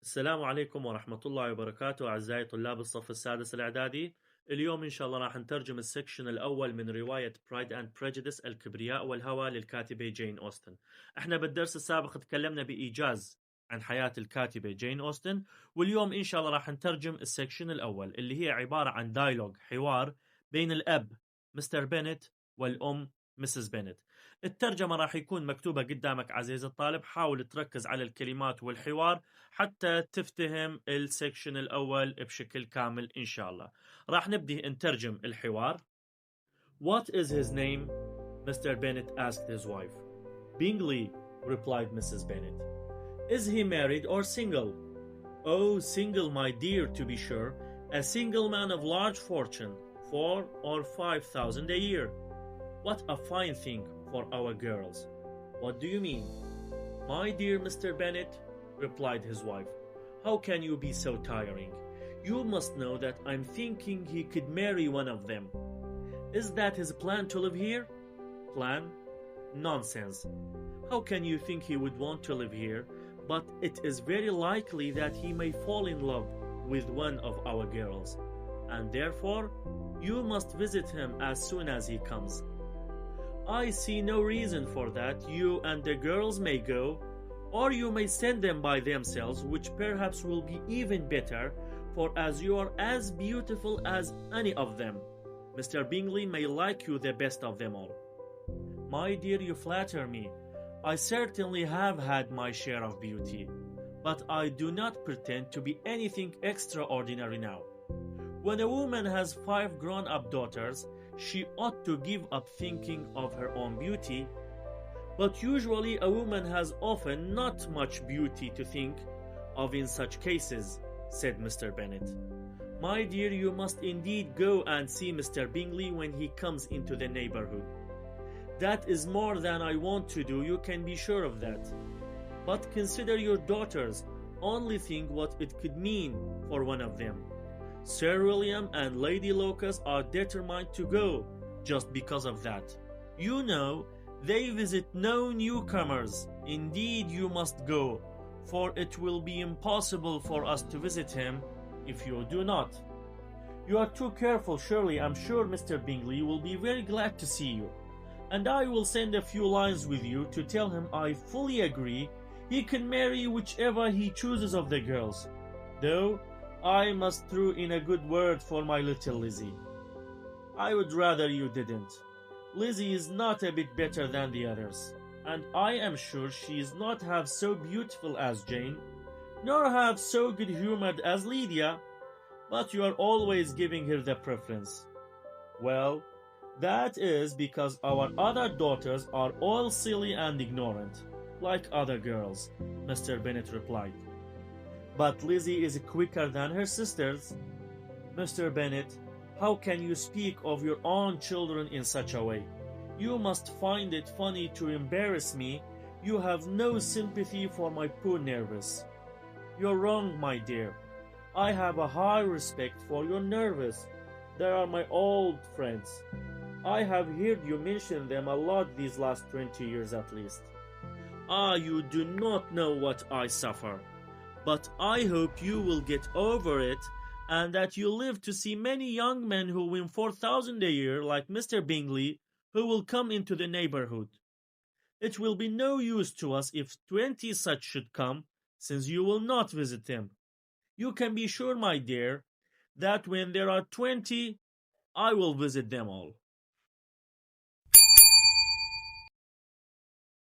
السلام عليكم ورحمة الله وبركاته أعزائي طلاب الصف السادس الإعدادي. اليوم إن شاء الله راح نترجم السكشن الأول من رواية Pride and Prejudice الكبرياء والهوى للكاتبة جين أوستن. احنا بالدرس السابق تكلمنا بإيجاز عن حياة الكاتبة جين أوستن، واليوم إن شاء الله راح نترجم السكشن الأول اللي هي عبارة عن دايلوج، حوار بين الأب مستر بينت والأم مسز بينت. الترجمة راح يكون مكتوبة قدامك عزيزي الطالب، حاول تركز على الكلمات والحوار حتى تفتهم السكشن الأول بشكل كامل إن شاء الله. راح نبدأ نترجم الحوار. What is his name? Mr. Bennet asked his wife. Bingley, replied Mrs. Bennet. Is he married or single? Oh, single, my dear, to be sure. A single man of large fortune, 4,000 or 5,000 a year. What a fine thing for our girls. What do you mean? My dear Mr. Bennet, replied his wife, how can you be so tiring? You must know that I'm thinking he could marry one of them. Is that his plan to live here? Plan? Nonsense. How can you think he would want to live here? But it is very likely that he may fall in love with one of our girls, and therefore you must visit him as soon as he comes. I see no reason for that. You and the girls may go, or you may send them by themselves, which perhaps will be even better, for as you are as beautiful as any of them, Mr. Bingley may like you the best of them all. My dear, you flatter me. I certainly have had my share of beauty, but I do not pretend to be anything extraordinary now. When a woman has 5 grown-up daughters, she ought to give up thinking of her own beauty. But usually a woman has often not much beauty to think of in such cases, said Mr. Bennet. My dear, you must indeed go and see Mr. Bingley when he comes into the neighborhood. That is more than I want to do, you can be sure of that. But consider your daughters, only think what it could mean for one of them. Sir William and Lady Locust are determined to go just because of that. You know, they visit no newcomers. Indeed, you must go, for it will be impossible for us to visit him if you do not. You are too careful, surely. I'm sure Mr. Bingley will be very glad to see you, and I will send a few lines with you to tell him I fully agree he can marry whichever he chooses of the girls, though I must throw in a good word for my little Lizzie. I would rather you didn't. Lizzie is not a bit better than the others, and I am sure she is not half so beautiful as Jane, nor half so good-humored as Lydia, but you are always giving her the preference. Well, that is because our other daughters are all silly and ignorant, like other girls, Mr. Bennet replied. But Lizzie is quicker than her sisters. Mr. Bennet, how can you speak of your own children in such a way? You must find it funny to embarrass me. You have no sympathy for my poor nervous. You're wrong, my dear. I have a high respect for your nervous. They are my old friends. I have heard you mention them a lot these last 20 years at least. Ah, you do not know what I suffer. But I hope you will get over it, and that you live to see many young men who win 4,000 a year like Mr. Bingley, who will come into the neighborhood. It will be no use to us if 20 such should come, since you will not visit them. You can be sure, my dear, that when there are 20, I will visit them all.